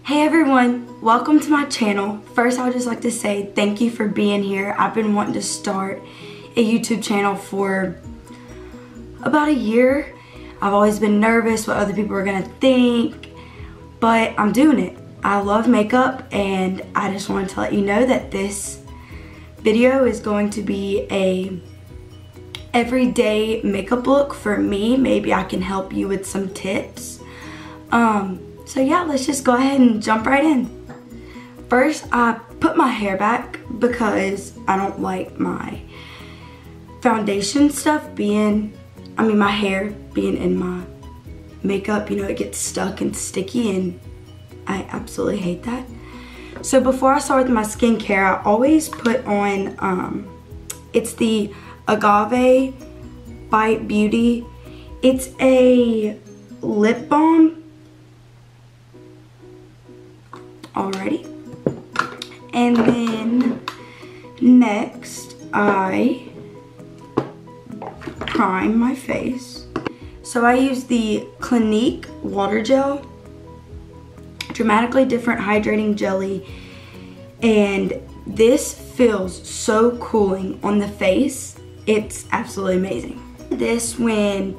Hey everyone, welcome to my channel. First, I would just like to say thank you for being here. I've been wanting to start a YouTube channel for about a year. I've always been nervous what other people are gonna think, but I'm doing it. I love makeup and I just wanted to let you know that this video is going to be a everyday makeup look for me. Maybe I can help you with some tips. So yeah, let's just go ahead and jump right in. First, I put my hair back because I don't like my foundation stuff my hair being in my makeup. You know, it gets stuck and sticky and I absolutely hate that. So before I start with my skincare, I always put on, it's the Agave Bite Beauty. It's a lip balm. Alrighty. And then next I prime my face. So I use the Clinique water gel, dramatically different hydrating jelly, and this feels so cooling on the face. It's absolutely amazing. This when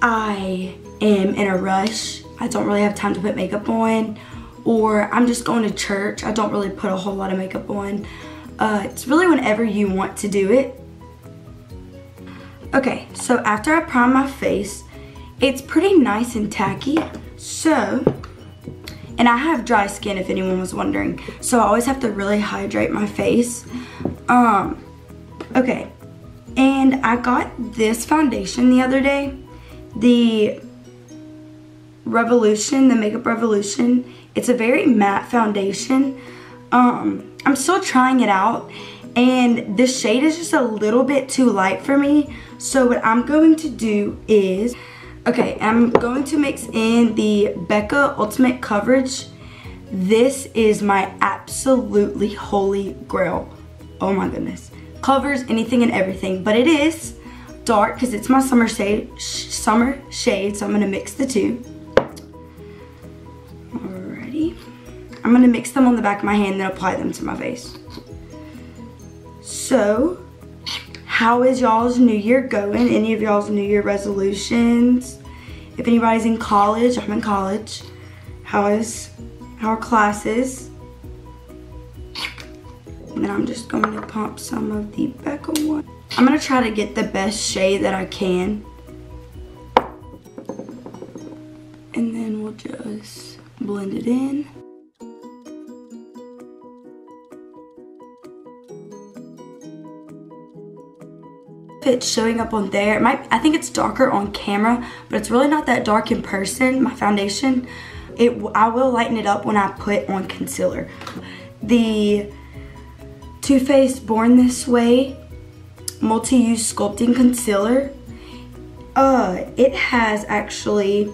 I am in a rush, I don't really have time to put makeup on, or I'm just going to church. I don't really put a whole lot of makeup on. It's really whenever you want to do it. Okay, so after I prime my face, it's pretty nice and tacky. So, and I have dry skin if anyone was wondering, so I always have to really hydrate my face. Okay, and I got this foundation the other day, the Revolution, the Makeup Revolution. It's a very matte foundation. I'm still trying it out and the shade is just a little bit too light for me. So what I'm going to do is, okay, I'm going to mix in the Becca Ultimate Coverage. This is my absolutely holy grail. Oh my goodness. Covers anything and everything, but it is dark because it's my summer shade, so I'm gonna mix the two. I'm gonna mix them on the back of my hand and then apply them to my face. So, how is y'all's new year going? Any of y'all's new year resolutions? If anybody's in college, I'm in college. How are classes? And then I'm just going to pump some of the Becca one. I'm gonna try to get the best shade that I can. And then we'll just blend it in. It's showing up on there. I think it's darker on camera, but it's really not that dark in person, my foundation. I will lighten it up when I put on concealer. The Too Faced Born This Way Multi-Use Sculpting Concealer. It has actually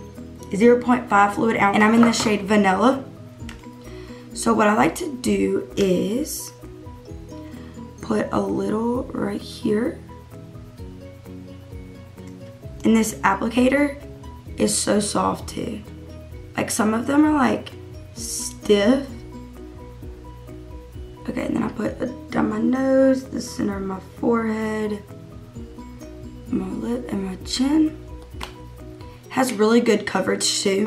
0.5 fluid ounce, and I'm in the shade Vanilla. So what I like to do is put a little right here. And this applicator is so soft too. Like some of them are like stiff. Okay, and then I put it down my nose, the center of my forehead, my lip, and my chin. Has really good coverage too.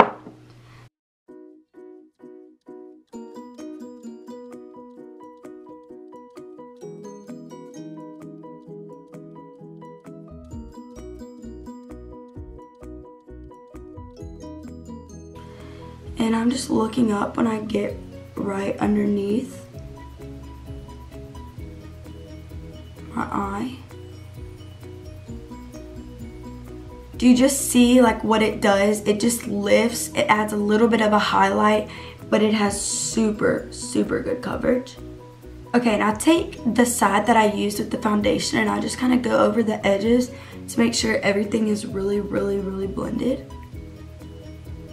And I'm just looking up when I get right underneath my eye. Do you just see like what it does? It just lifts, it adds a little bit of a highlight, but it has super, super good coverage. Okay, and I take the side that I used with the foundation and I just kind of go over the edges to make sure everything is really, really, really blended.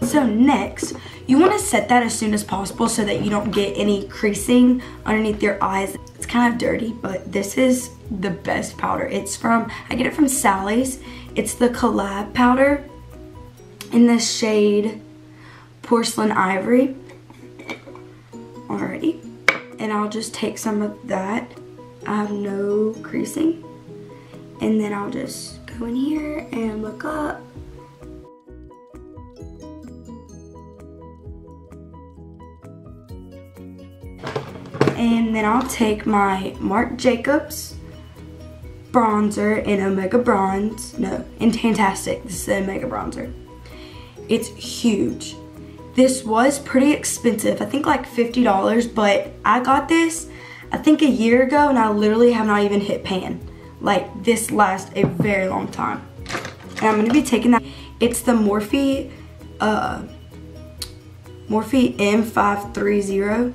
So next, you want to set that as soon as possible so that you don't get any creasing underneath your eyes. It's kind of dirty, but this is the best powder. I get it from Sally's. It's the Collab powder in the shade Porcelain Ivory. Alrighty. And I'll just take some of that. I have no creasing. And then I'll just go in here and look up. And then I'll take my Marc Jacobs bronzer in Omega Bronze. No, in Fantastic. This is the Omega bronzer. It's huge. This was pretty expensive. I think like $50, but I got this I think a year ago and I literally have not even hit pan. Like, this lasts a very long time. And I'm gonna be taking that. It's the Morphe M530,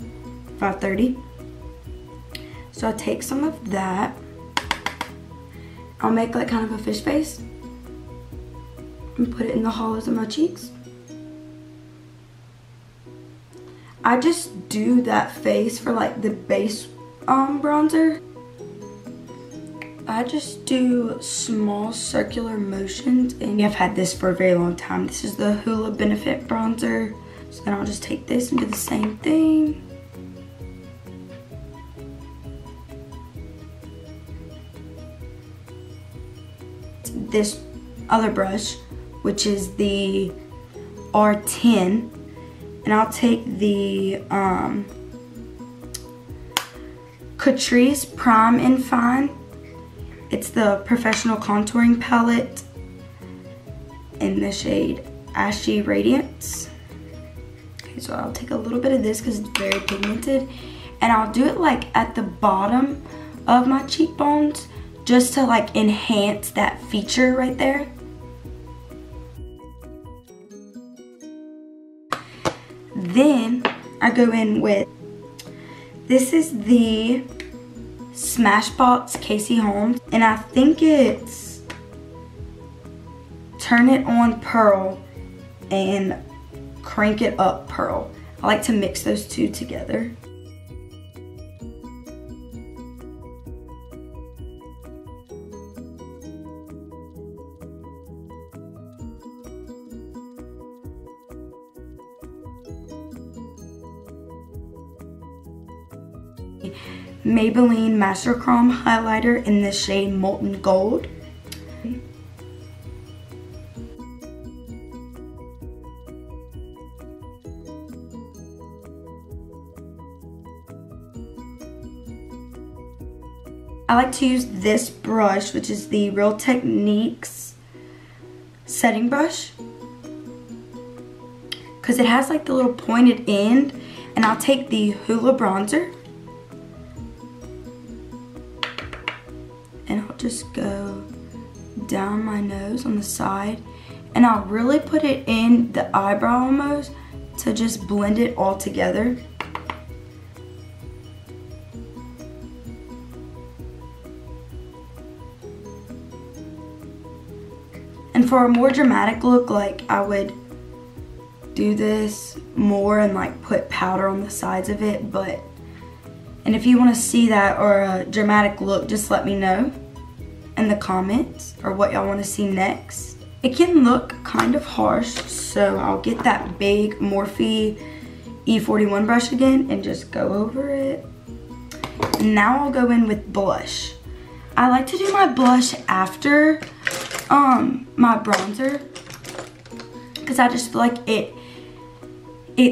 530. So I take some of that. I'll make like kind of a fish face and put it in the hollows of my cheeks. I just do that face for like the base bronzer. I just do small circular motions, and I've had this for a very long time. This is the Hoola Benefit bronzer. So then I'll just take this and do the same thing. This other brush, which is the R10, and I'll take the Catrice Prime and Fine. It's the Professional Contouring Palette in the shade Ashy Radiance. Okay, so I'll take a little bit of this because it's very pigmented, and I'll do it like at the bottom of my cheekbones just to like enhance that feature right there. Then I go in with, this is the Smashbox Casey Holmes, and I think it's Turn It On Pearl and Crank It Up Pearl. I like to mix those two together. Maybelline Master Chrome highlighter in the shade Molten Gold. I like to use this brush, which is the Real Techniques setting brush, because it has like the little pointed end, and I'll take the Hoola bronzer and I'll just go down my nose on the side, and I'll really put it in the eyebrow almost to just blend it all together. And for a more dramatic look, like I would do this more and like put powder on the sides of it, and if you want to see that or a dramatic look, just let me know in the comments or what y'all want to see next. It can look kind of harsh, so I'll get that big Morphe E41 brush again and just go over it. And now I'll go in with blush. I like to do my blush after my bronzer, because I just feel like it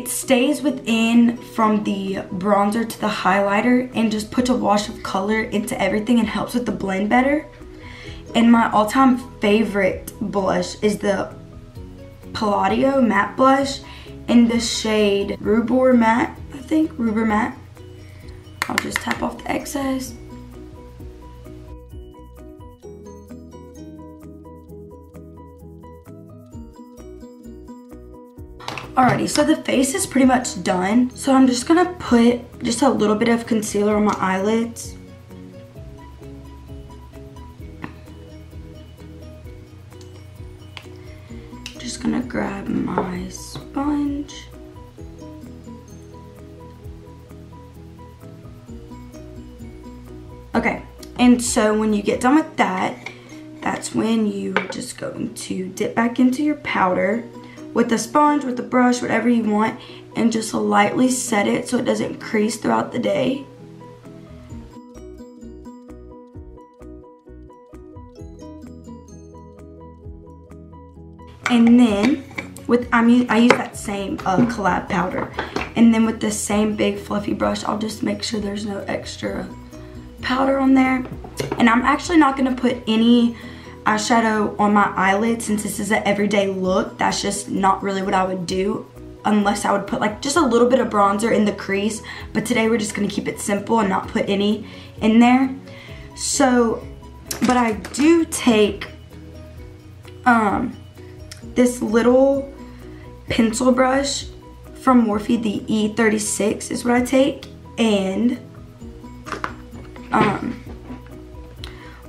stays within from the bronzer to the highlighter and just puts a wash of color into everything and helps with the blend better. And my all-time favorite blush is the Palladio matte blush in the shade Rubor Matte, I think, Rubor Matte. I'll just tap off the excess. Alrighty, so the face is pretty much done. So I'm just gonna put just a little bit of concealer on my eyelids. Just gonna grab my sponge. Okay, and so when you get done with that, that's when you're just going to dip back into your powder, with the sponge, with the brush, whatever you want, and just lightly set it so it doesn't crease throughout the day. And then I use that same collab powder, and then with the same big fluffy brush, I'll just make sure there's no extra powder on there. And I'm actually not gonna put any eyeshadow on my eyelids since this is an everyday look. That's just not really what I would do, unless I would put like just a little bit of bronzer in the crease. But today we're just gonna keep it simple and not put any in there. So, but I do take this little pencil brush from Morphe, the E36 is what I take, and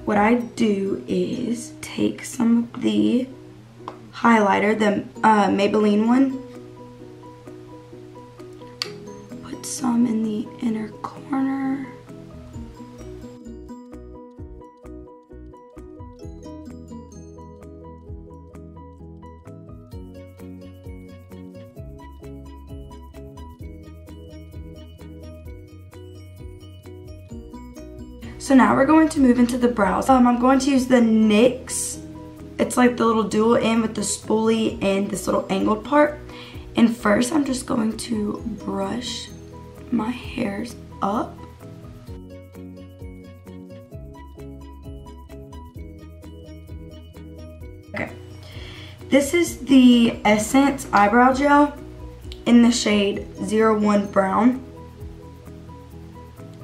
what I do is take some of the highlighter, the Maybelline one, put some in the inner corner. So now we're going to move into the brows. I'm going to use the NYX. It's like the little dual end with the spoolie and this little angled part. And first I'm just going to brush my hairs up. Okay. This is the Essence Eyebrow Gel in the shade 01 Brown.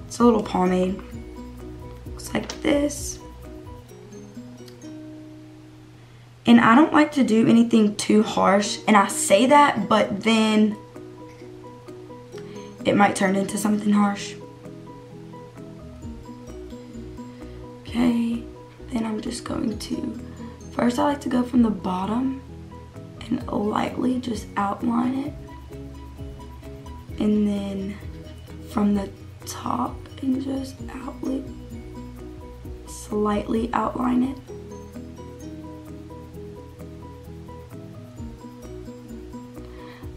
It's a little pomade. Like this. And I don't like to do anything too harsh, and I say that, but then it might turn into something harsh. Okay, then I'm just going to, first I like to go from the bottom and lightly just outline it, and then from the top and just slightly outline it.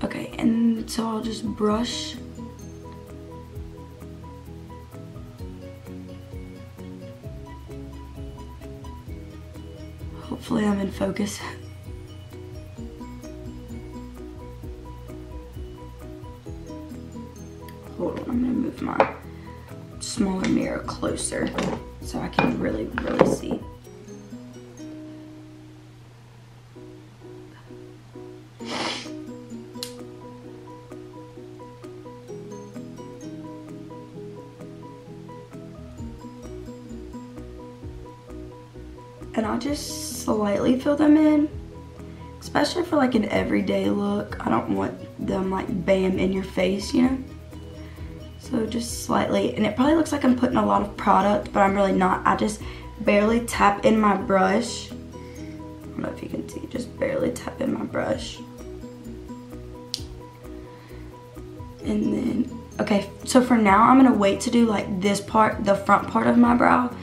Okay, and so I'll just brush hopefully I'm in focus. Hold on, I'm gonna move my smaller mirror closer so I can really see. And I'll just slightly fill them in, especially for like an everyday look. I don't want them like bam in your face, you know? So just slightly, and it probably looks like I'm putting a lot of product, but I'm really not. I just barely tap in my brush. I don't know if you can see, just barely tap in my brush. And then, okay, so for now, I'm gonna wait to do like this part, the front part of my brow.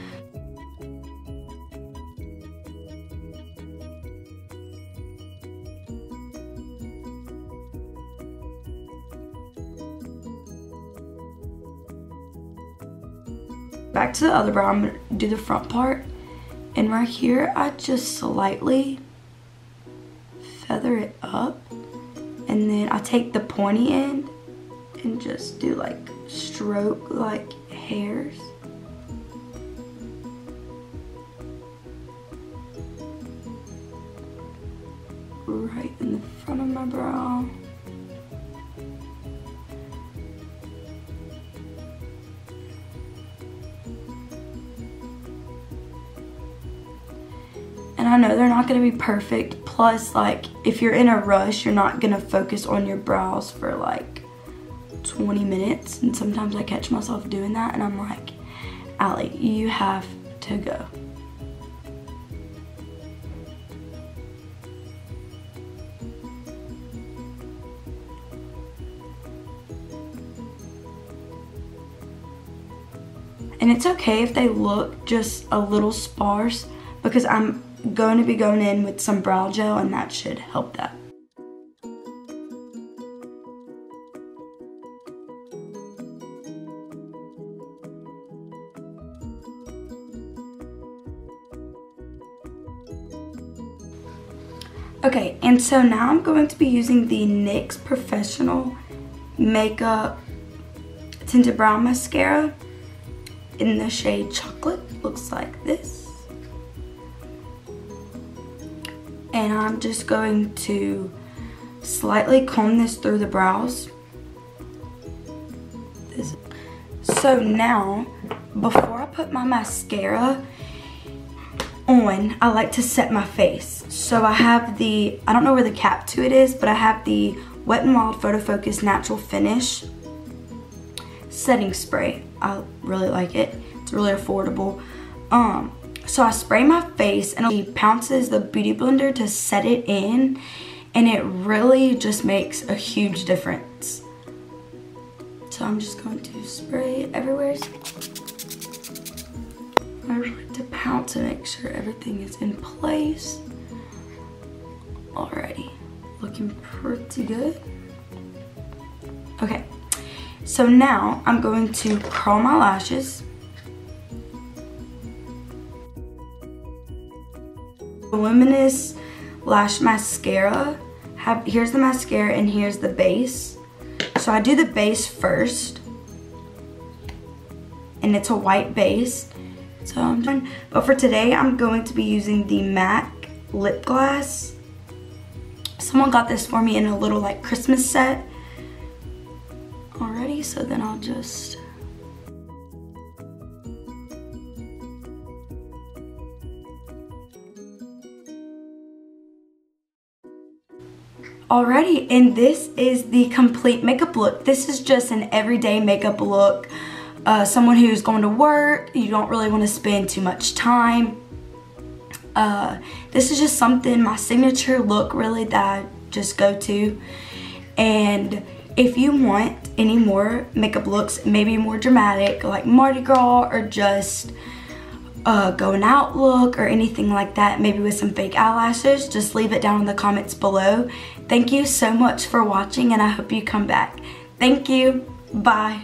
Back to the other brow, I'm gonna do the front part. And right here, I just slightly feather it up. And then I take the pointy end and just do like stroke like hairs. Right in the front of my brow. And I know they're not gonna be perfect. Plus, like, if you're in a rush, you're not gonna focus on your brows for like 20 minutes. And sometimes I catch myself doing that and I'm like, Allie, you have to go. And it's okay if they look just a little sparse, because I'm going to be going in with some brow gel and that should help that. Okay, and so now I'm going to be using the NYX Professional Makeup Tinted Brown Mascara in the shade Chocolate. Looks like this. And I'm just going to slightly comb this through the brows. So now, before I put my mascara on, I like to set my face. So I have the, I don't know where the cap to it is, but I have the Wet n Wild Photo Focus Natural Finish setting spray. I really like it. It's really affordable. So I spray my face and it pounces the beauty blender to set it in, and it really just makes a huge difference. So I'm just going to spray everywhere. I like to pounce to make sure everything is in place. Alrighty, looking pretty good. Okay, so now I'm going to curl my lashes. Luminous Lash Mascara. Here's the mascara and here's the base. So I do the base first, and it's a white base. So I'm done. But for today, I'm going to be using the MAC lip gloss. Someone got this for me in a little like Christmas set already. So then I'll just. Alrighty, and this is the complete makeup look. This is just an everyday makeup look. Someone who's going to work, you don't really want to spend too much time. This is just something, my signature look really, that I just go to. And if you want any more makeup looks, maybe more dramatic, like Mardi Gras, or just going out look or anything like that, maybe with some fake eyelashes, just leave it down in the comments below. Thank you so much for watching, and I hope you come back. Thank you. Bye.